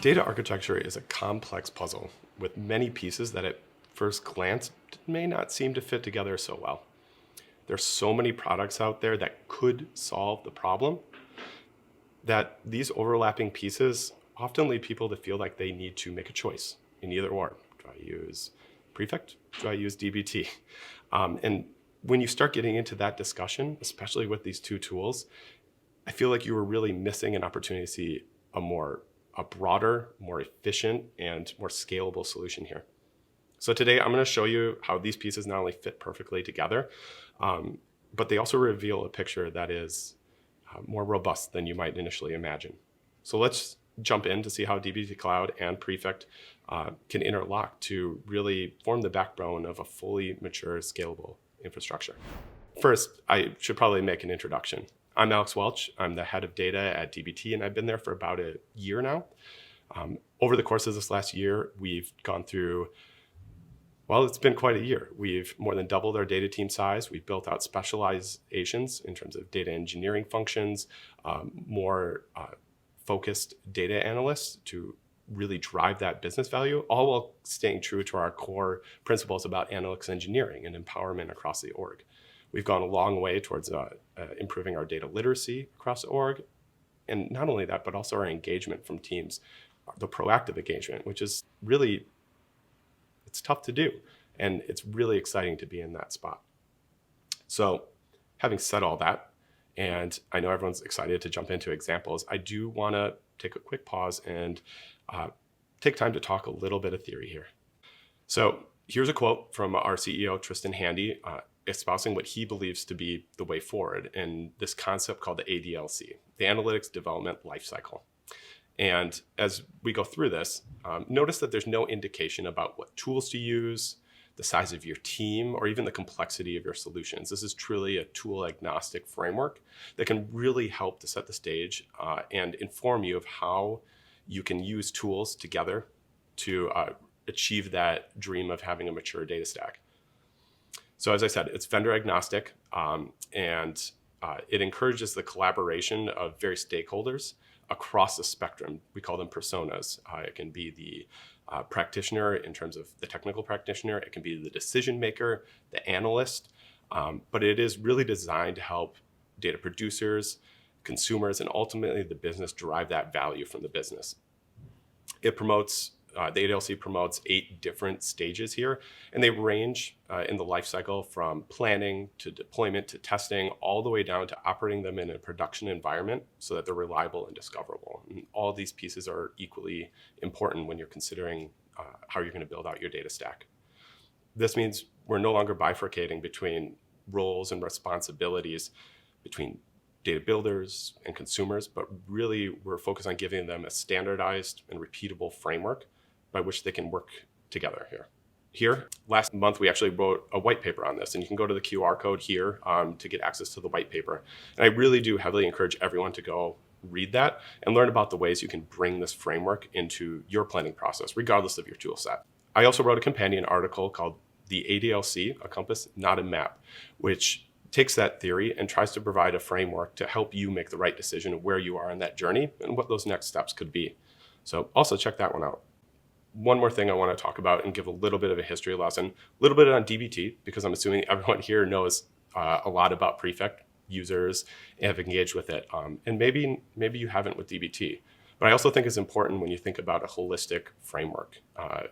Data architecture is a complex puzzle with many pieces that at first glance may not seem to fit together so well. There's so many products out there that could solve the problem that these overlapping pieces often lead people to feel like they need to make a choice in either or. Do I use Prefect? Do I use DBT? And when you start getting into that discussion, especially with these two tools, I feel like you were really missing an opportunity to see a broader, more efficient, and more scalable solution here. So today I'm going to show you how these pieces not only fit perfectly together, but they also reveal a picture that is more robust than you might initially imagine. So let's jump in to see how DBT Cloud and Prefect can interlock to really form the backbone of a fully mature, scalable infrastructure. First, I should probably make an introduction. I'm Alex Welch. I'm the head of data at DBT, and I've been there for about a year now. Over the course of this last year, we've gone through, well, it's been quite a year. We've more than doubled our data team size. We've built out specializations in terms of data engineering functions, more focused data analysts to really drive that business value, all while staying true to our core principles about analytics engineering and empowerment across the org. We've gone a long way towards improving our data literacy across the org. And not only that, but also our engagement from teams, the proactive engagement, which is really, it's tough to do. And it's really exciting to be in that spot. So having said all that, and I know everyone's excited to jump into examples, I do want to take a quick pause and take time to talk a little bit of theory here. So here's a quote from our CEO, Tristan Handy, espousing what he believes to be the way forward in this concept called the ADLC, the Analytics Development Lifecycle. And as we go through this, notice that there's no indication about what tools to use, the size of your team, or even the complexity of your solutions. This is truly a tool agnostic framework that can really help to set the stage and inform you of how you can use tools together to achieve that dream of having a mature data stack. So as I said, it's vendor agnostic, and it encourages the collaboration of various stakeholders across the spectrum. We call them personas. It can be the practitioner in terms of the technical practitioner. It can be the decision maker, the analyst, but it is really designed to help data producers, consumers, and ultimately the business derive that value from the business. It promotes the ADLC promotes 8 different stages here, and they range in the life cycle from planning to deployment to testing, all the way down to operating them in a production environment so that they're reliable and discoverable. And all these pieces are equally important when you're considering how you're going to build out your data stack. This means we're no longer bifurcating between roles and responsibilities between data builders and consumers, but really we're focused on giving them a standardized and repeatable framework by which they can work together here. Last month, we actually wrote a white paper on this, and you can go to the QR code here to get access to the white paper. And I really do heavily encourage everyone to go read that and learn about the ways you can bring this framework into your planning process, regardless of your tool set. I also wrote a companion article called The ADLC, A Compass, Not a Map, which takes that theory and tries to provide a framework to help you make the right decision of where you are in that journey and what those next steps could be. So also check that one out. One more thing I want to talk about and give a little bit of a history lesson, a little bit on DBT, because I'm assuming everyone here knows a lot about Prefect users and have engaged with it. And maybe you haven't with DBT. But I also think it's important when you think about a holistic framework,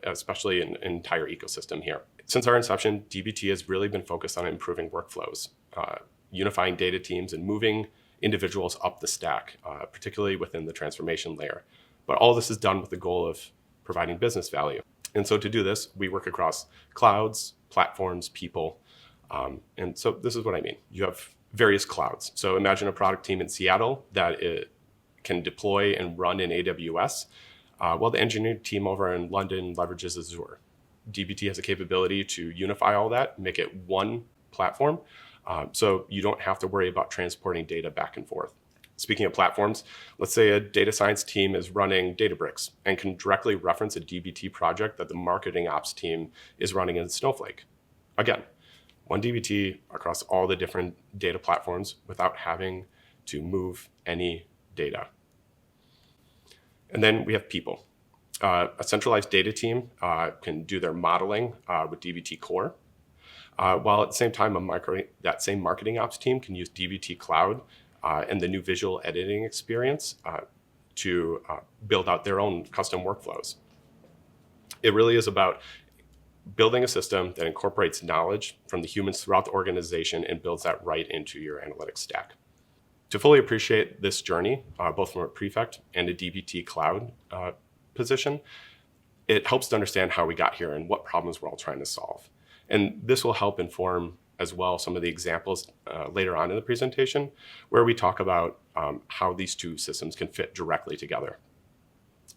especially in an entire ecosystem here. Since our inception, DBT has really been focused on improving workflows, unifying data teams, and moving individuals up the stack, particularly within the transformation layer. But all this is done with the goal of providing business value. And so to do this, we work across clouds, platforms, people. And so this is what I mean. You have various clouds. So imagine a product team in Seattle that can deploy and run in AWS, while the engineering team over in London leverages Azure. DBT has a capability to unify all that, make it one platform, so you don't have to worry about transporting data back and forth. Speaking of platforms, let's say a data science team is running Databricks and can directly reference a DBT project that the marketing ops team is running in Snowflake. Again, one DBT across all the different data platforms without having to move any data. And then we have people. A centralized data team can do their modeling with DBT Core, while at the same time, that same marketing ops team can use DBT Cloud and the new visual editing experience to build out their own custom workflows. It really is about building a system that incorporates knowledge from the humans throughout the organization and builds that right into your analytics stack. To fully appreciate this journey, both from a Prefect and a DBT Cloud position, it helps to understand how we got here and what problems we're all trying to solve. And this will help inform as well some of the examples later on in the presentation, where we talk about how these two systems can fit directly together.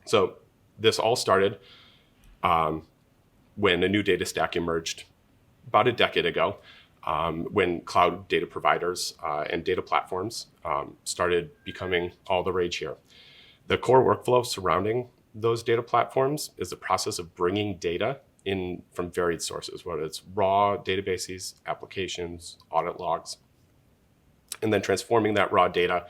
So this all started when a new data stack emerged about a decade ago, when cloud data providers and data platforms started becoming all the rage here. The core workflow surrounding those data platforms is the process of bringing data in from varied sources, whether it's raw databases, applications, audit logs, and then transforming that raw data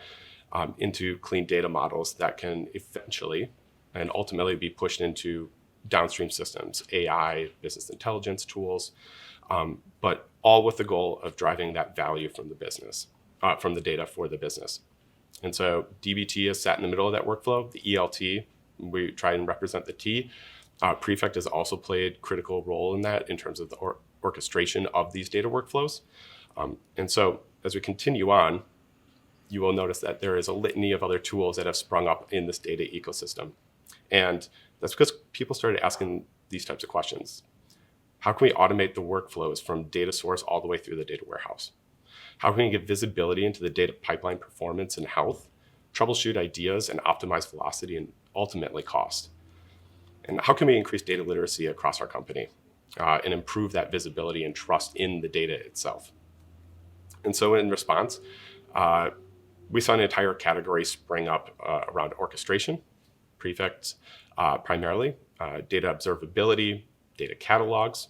into clean data models that can eventually and ultimately be pushed into downstream systems, AI, business intelligence tools, but all with the goal of driving that value from the business, from the data for the business. And so DBT is sat in the middle of that workflow. The ELT, we try and represent the T. Prefect has also played a critical role in that in terms of the orchestration of these data workflows. And so as we continue on, you will notice that there is a litany of other tools that have sprung up in this data ecosystem. And that's because people started asking these types of questions. How can we automate the workflows from data source all the way through the data warehouse? How can we get visibility into the data pipeline performance and health, troubleshoot ideas, and optimize velocity and ultimately cost? And how can we increase data literacy across our company and improve that visibility and trust in the data itself? And so in response, we saw an entire category spring up around orchestration, Prefects primarily, data observability, data catalogs,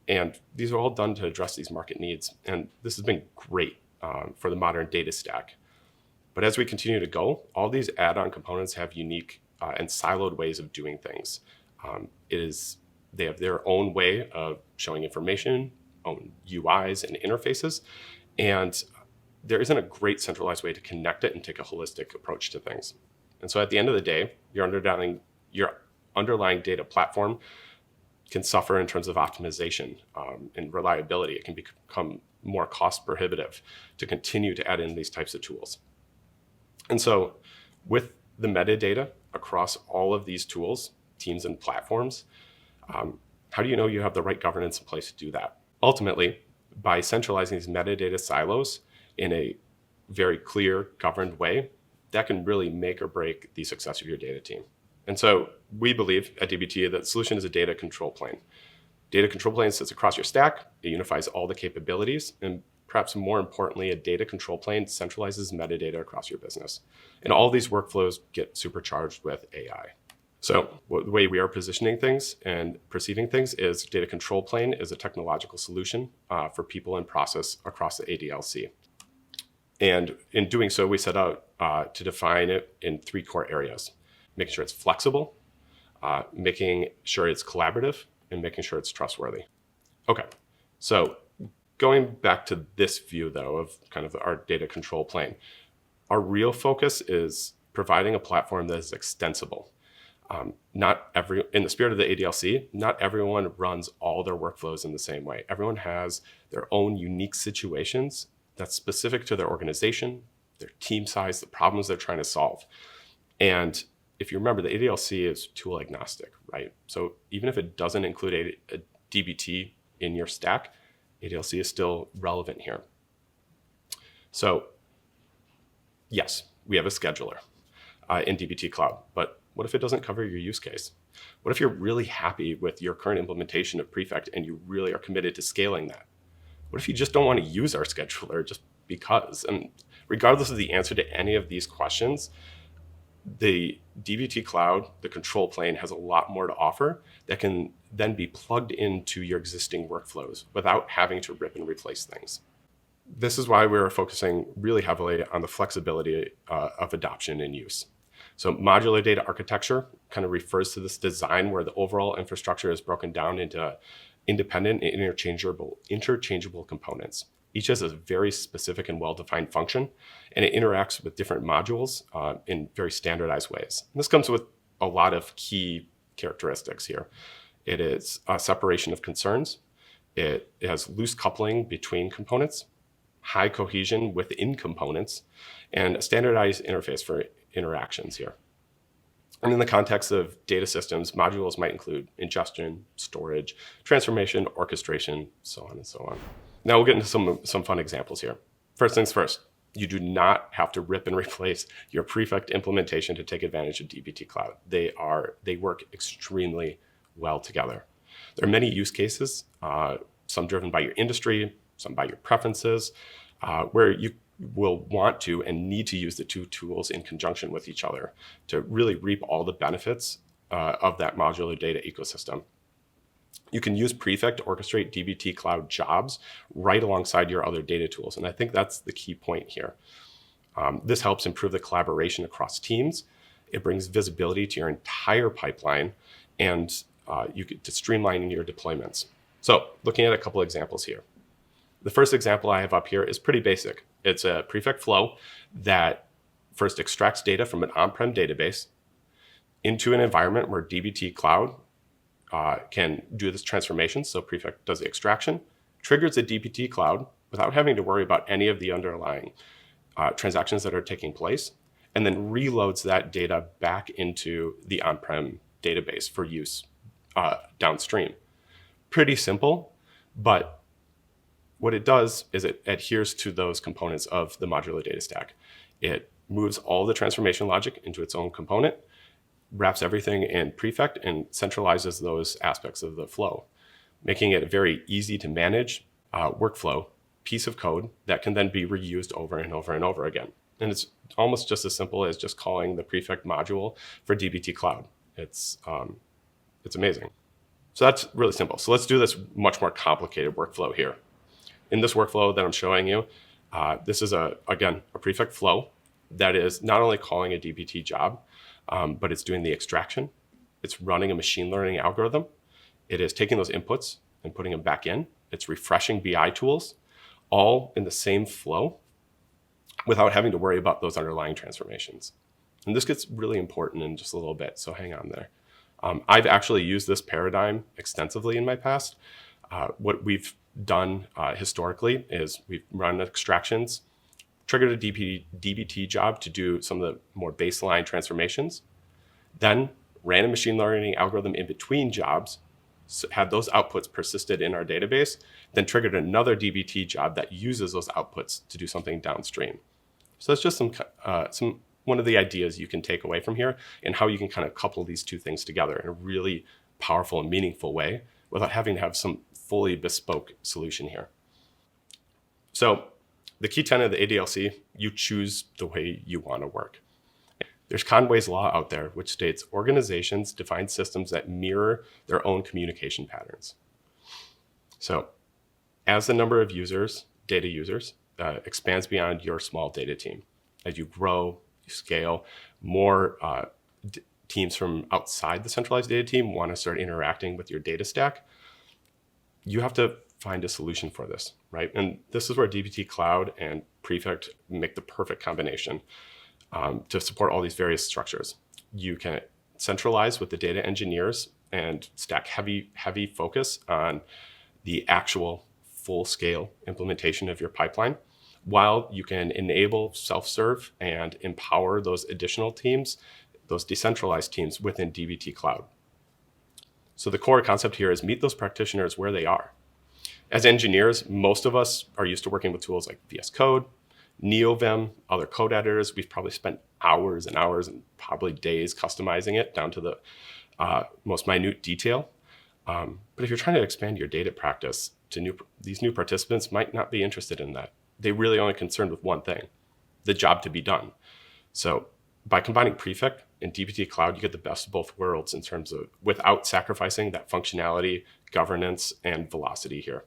and these are all done to address these market needs. And this has been great for the modern data stack. But as we continue to go, all these add-on components have unique and siloed ways of doing things. They have their own way of showing information, own UIs and interfaces, and there isn't a great centralized way to connect it and take a holistic approach to things. And so at the end of the day, your underlying data platform can suffer in terms of optimization and reliability. It can become more cost prohibitive to continue to add in these types of tools. And so with the metadata across all of these tools, teams, and platforms, how do you know you have the right governance in place to do that? Ultimately, by centralizing these metadata silos in a very clear, governed way, that can really make or break the success of your data team. And so we believe at DBT that the solution is a data control plane. Data control plane sits across your stack. It unifies all the capabilities. And perhaps more importantly, a data control plane centralizes metadata across your business. And all these workflows get supercharged with AI. So the way we are positioning things and perceiving things is data control plane is a technological solution for people and process across the ADLC. And in doing so, we set out to define it in 3 core areas: making sure it's flexible, making sure it's collaborative, and making sure it's trustworthy. Okay, so going back to this view, though, of kind of our data control plane, our real focus is providing a platform that is extensible. In the spirit of the ADLC, not everyone runs all their workflows in the same way. Everyone has their own unique situations that's specific to their organization, their team size, the problems they're trying to solve. And if you remember, the ADLC is tool agnostic, right? So even if it doesn't include a DBT in your stack, ADLC is still relevant here. So yes, we have a scheduler in DBT Cloud, but what if it doesn't cover your use case? What if you're really happy with your current implementation of Prefect and you really are committed to scaling that? What if you just don't want to use our scheduler just because? And regardless of the answer to any of these questions, the DBT Cloud, the control plane, has a lot more to offer that can then be plugged into your existing workflows without having to rip and replace things. This is why we're focusing really heavily on the flexibility of adoption and use. So modular data architecture kind of refers to this design where the overall infrastructure is broken down into independent and interchangeable components. Each has a very specific and well-defined function, and it interacts with different modules in very standardized ways. And this comes with a lot of key characteristics here. It is a separation of concerns. It has loose coupling between components, high cohesion within components, and a standardized interface for interactions here. And in the context of data systems, modules might include ingestion, storage, transformation, orchestration, so on and so on. Now we'll get into some fun examples here. First things first, you do not have to rip and replace your Prefect implementation to take advantage of DBT Cloud. They work extremely well together. There are many use cases, some driven by your industry, some by your preferences, where you will want to and need to use the two tools in conjunction with each other to really reap all the benefits of that modular data ecosystem. You can use Prefect to orchestrate DBT Cloud jobs right alongside your other data tools. And I think that's the key point here. This helps improve the collaboration across teams. It brings visibility to your entire pipeline, and you get to streamlining your deployments. So looking at a couple examples here. The first example I have up here is pretty basic. It's a Prefect flow that first extracts data from an on-prem database into an environment where DBT Cloud can do this transformation. So Prefect does the extraction, triggers the DBT Cloud without having to worry about any of the underlying transactions that are taking place, and then reloads that data back into the on-prem database for use downstream. Pretty simple, but what it does is it adheres to those components of the modular data stack. It moves all the transformation logic into its own component, wraps everything in Prefect, and centralizes those aspects of the flow, making it a very easy to manage workflow piece of code that can then be reused over and over and over again. And it's almost just as simple as just calling the Prefect module for DBT Cloud. It's amazing. So that's really simple. So let's do this much more complicated workflow here. In this workflow that I'm showing you, this is, again, a Prefect flow that is not only calling a DBT job, but it's doing the extraction. It's running a machine learning algorithm. It is taking those inputs and putting them back in. It's refreshing BI tools, all in the same flow without having to worry about those underlying transformations. And this gets really important in just a little bit, so hang on there. I've actually used this paradigm extensively in my past. What we've done historically is we've run extractions, triggered a DBT job to do some of the more baseline transformations, then ran a machine learning algorithm in between jobs, had those outputs persisted in our database, then triggered another DBT job that uses those outputs to do something downstream. So that's just one of the ideas you can take away from here and how you can kind of couple these two things together in a really powerful and meaningful way without having to have some fully bespoke solution here. So the key tenet of the ADLC, you choose the way you want to work. There's Conway's Law out there, which states organizations define systems that mirror their own communication patterns. So as the number of users, data users, expands beyond your small data team, as you grow, you scale, more teams from outside the centralized data team want to start interacting with your data stack, you have to find a solution for this, right? And this is where DBT Cloud and Prefect make the perfect combination to support all these various structures. You can centralize with the data engineers and stack heavy focus on the actual full-scale implementation of your pipeline, while you can enable self-serve and empower those additional teams, those decentralized teams within DBT Cloud. So the core concept here is meet those practitioners where they are. As engineers, most of us are used to working with tools like VS Code, NeoVim, other code editors. We've probably spent hours and hours and probably days customizing it down to the most minute detail. But if you're trying to expand your data practice to these new participants might not be interested in that. They really only concerned with one thing, the job to be done. So by combining Prefect and DBT Cloud, you get the best of both worlds in terms of without sacrificing that functionality, governance, and velocity here.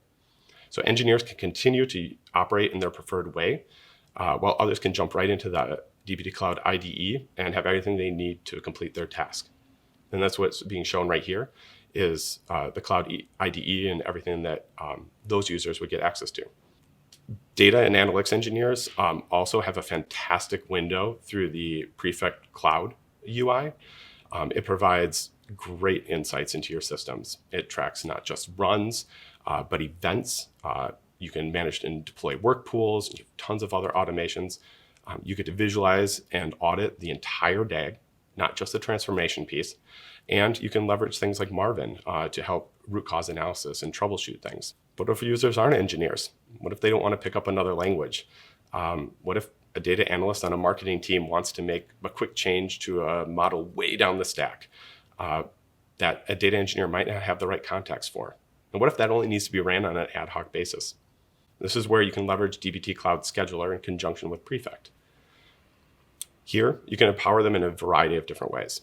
So engineers can continue to operate in their preferred way, while others can jump right into DBT Cloud IDE and have everything they need to complete their task. And that's what's being shown right here is the Cloud IDE and everything that those users would get access to. Data and analytics engineers also have a fantastic window through the Prefect Cloud UI. It provides great insights into your systems. It tracks not just runs, but events. You can manage and deploy work pools, and tons of other automations. You get to visualize and audit the entire DAG, not just the transformation piece. And you can leverage things like Marvin to help root cause analysis and troubleshoot things. What if users aren't engineers? What if they don't want to pick up another language? What if a data analyst on a marketing team wants to make a quick change to a model way down the stack that a data engineer might not have the right context for? And what if that only needs to be ran on an ad hoc basis? This is where you can leverage DBT Cloud Scheduler in conjunction with Prefect. Here, you can empower them in a variety of different ways.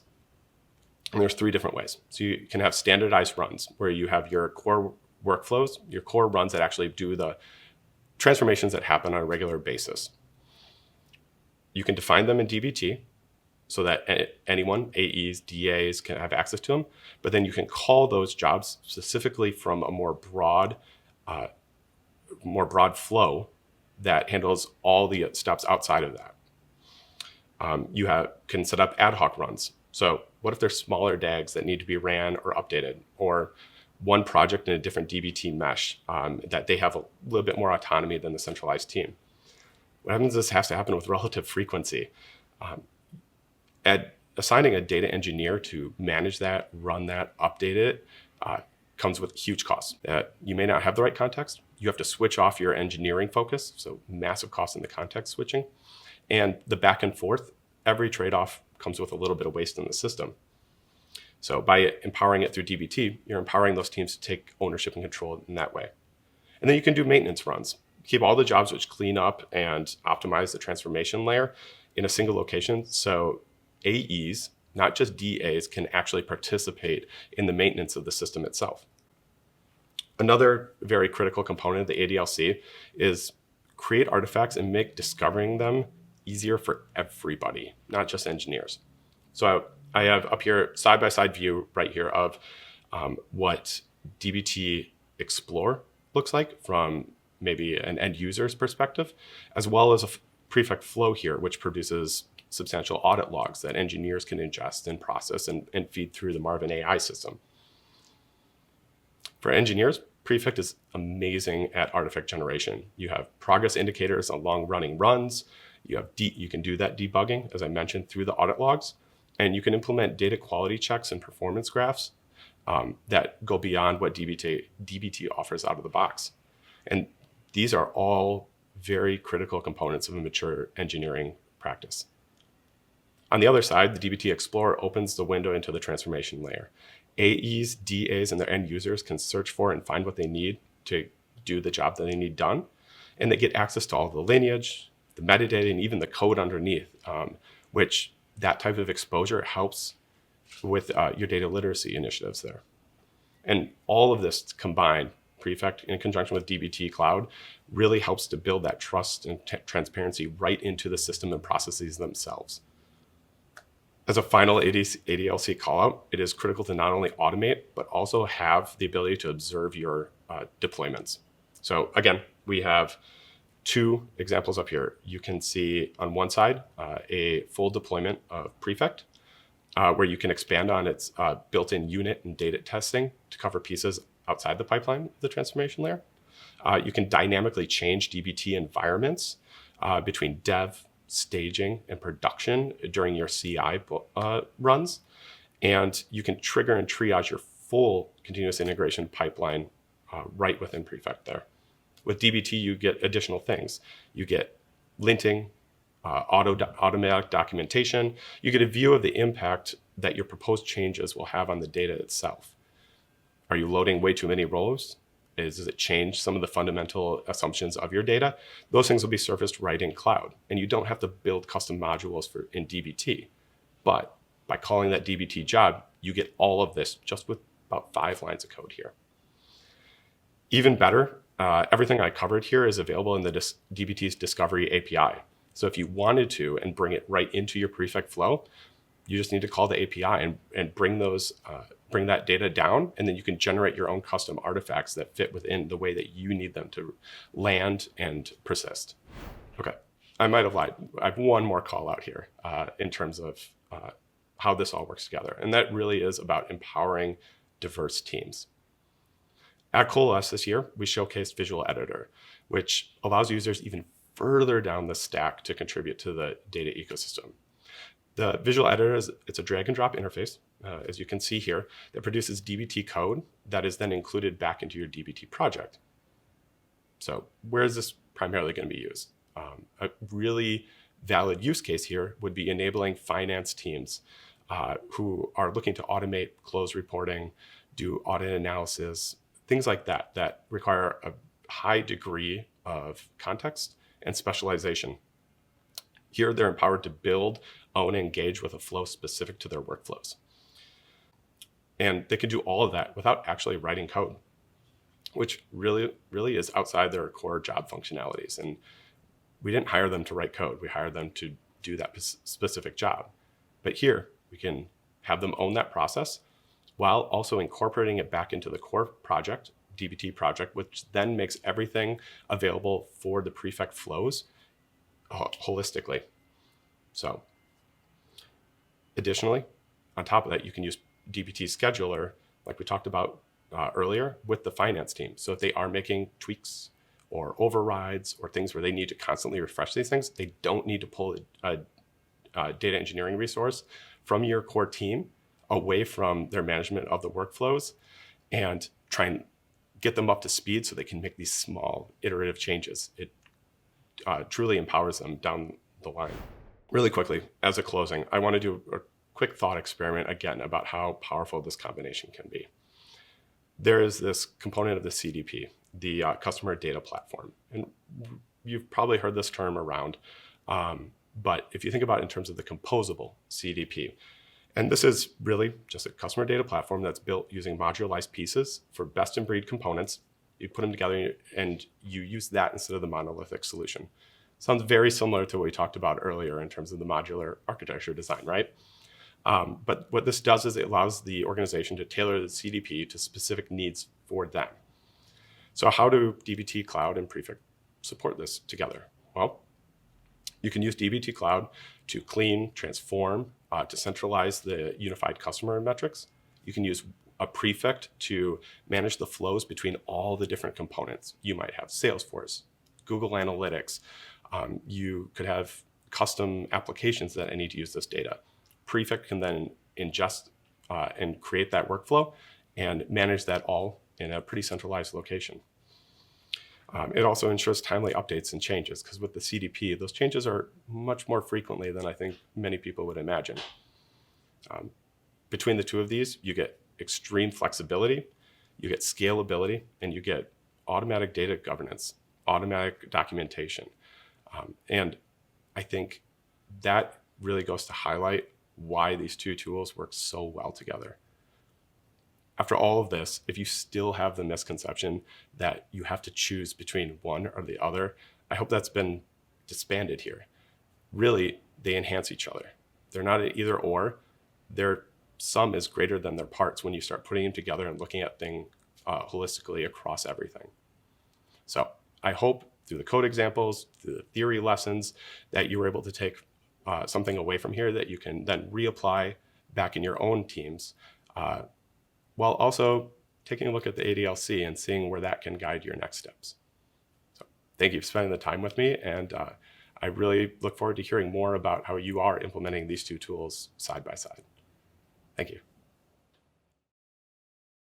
And there's 3 different ways. So you can have standardized runs where you have your core workflows, your core runs that actually do the transformations that happen on a regular basis. You can define them in DBT so that anyone, AEs, DAs, can have access to them. But then you can call those jobs specifically from a more broad flow that handles all the steps outside of that. You can set up ad hoc runs. So what if there's smaller DAGs that need to be ran or updated, or one project in a different DBT mesh that they have a little bit more autonomy than the centralized team? What happens is this has to happen with relative frequency. Assigning a data engineer to manage that, run that, update it, comes with huge costs. You may not have the right context. You have to switch off your engineering focus, so massive costs in the context switching. And the back and forth, every trade-off comes with a little bit of waste in the system. So by empowering it through DBT, you're empowering those teams to take ownership and control in that way. And then you can do maintenance runs. Keep all the jobs which clean up and optimize the transformation layer in a single location. So AEs, not just DAs, can actually participate in the maintenance of the system itself. Another very critical component of the ADLC is create artifacts and make discovering them easier for everybody, not just engineers. So I have up here side-by-side view right here of what DBT Explore looks like from maybe an end user's perspective, as well as a Prefect Flow here, which produces substantial audit logs that engineers can ingest and process and feed through the Marvin AI system. For engineers, Prefect is amazing at artifact generation. You have progress indicators on long-running runs. You can do that debugging, as I mentioned, through the audit logs. And you can implement data quality checks and performance graphs that go beyond what DBT offers out of the box. And these are all very critical components of a mature engineering practice. On the other side, the DBT Explorer opens the window into the transformation layer. AEs, DAs, and their end users can search for and find what they need to do the job that they need done. And they get access to all the lineage, the metadata, and even the code underneath, which that type of exposure helps with your data literacy initiatives there. And all of this combined, Prefect in conjunction with DBT Cloud, really helps to build that trust and transparency right into the system and processes themselves. As a final ADLC callout, it is critical to not only automate, but also have the ability to observe your deployments. So again, we have 2 examples up here. You can see on one side a full deployment of Prefect, where you can expand on its built-in unit and data testing to cover pieces outside the pipeline of the transformation layer. You can dynamically change DBT environments between dev, staging, and production during your CI runs. And you can trigger and triage your full continuous integration pipeline right within Prefect there. With DBT, you get additional things. You get linting, automatic documentation. You get a view of the impact that your proposed changes will have on the data itself. Are you loading way too many rows? Does it change some of the fundamental assumptions of your data? Those things will be surfaced right in cloud, and you don't have to build custom modules in DBT. But by calling that DBT job, you get all of this just with about 5 lines of code here. Even better, everything I covered here is available in the DBT's Discovery API. So if you wanted to and bring it right into your Prefect flow, you just need to call the API and bring that data down, and then you can generate your own custom artifacts that fit within the way that you need them to land and persist. Okay, I might have lied. I have one more call out here in terms of how this all works together, and that really is about empowering diverse teams. At Coalesce this year, we showcased Visual Editor, which allows users even further down the stack to contribute to the data ecosystem. The Visual Editor it's a drag and drop interface, as you can see here, that produces DBT code that is then included back into your DBT project. So where is this primarily going to be used? A really valid use case here would be enabling finance teams who are looking to automate close reporting, do audit analysis, things like that, that require a high degree of context and specialization. Here, they're empowered to build, own, and engage with a flow specific to their workflows. And they can do all of that without actually writing code, which really is outside their core job functionalities. And we didn't hire them to write code. We hired them to do that specific job. But here, we can have them own that process while also incorporating it back into the core project, DBT project, which then makes everything available for the Prefect flows holistically. So additionally, on top of that, you can use DBT Scheduler, like we talked about earlier, with the finance team. So if they are making tweaks or overrides or things where they need to constantly refresh these things, they don't need to pull a data engineering resource from your core team away from their management of the workflows and try and get them up to speed so they can make these small iterative changes. It truly empowers them down the line. Really quickly, as a closing, I want to do a quick thought experiment again about how powerful this combination can be. There is this component of the CDP, the Customer Data Platform. And you've probably heard this term around, but if you think about it in terms of the composable CDP, and this is really just a customer data platform that's built using modularized pieces for best-in-breed components. You put them together and you use that instead of the monolithic solution. Sounds very similar to what we talked about earlier in terms of the modular architecture design, right? But what this does is it allows the organization to tailor the CDP to specific needs for them. So how do DBT Cloud and Prefect support this together? Well, you can use DBT Cloud to clean, transform, to centralize the unified customer metrics. You can use a Prefect to manage the flows between all the different components. You might have Salesforce, Google Analytics. You could have custom applications that need to use this data. Prefect can then ingest and create that workflow and manage that all in a pretty centralized location. It also ensures timely updates and changes, because with the CDP, those changes are much more frequently than I think many people would imagine. Between the two of these, you get extreme flexibility, you get scalability, and you get automatic data governance, automatic documentation. And I think that really goes to highlight why these two tools work so well together. After all of this, if you still have the misconception that you have to choose between one or the other, I hope that's been disbanded here. Really, they enhance each other. They're not an either or. Their sum is greater than their parts when you start putting them together and looking at things holistically across everything. So I hope through the code examples, through the theory lessons, that you were able to take something away from here that you can then reapply back in your own teams, while also taking a look at the ADLC and seeing where that can guide your next steps. So thank you for spending the time with me, and I really look forward to hearing more about how you are implementing these two tools side by side. Thank you.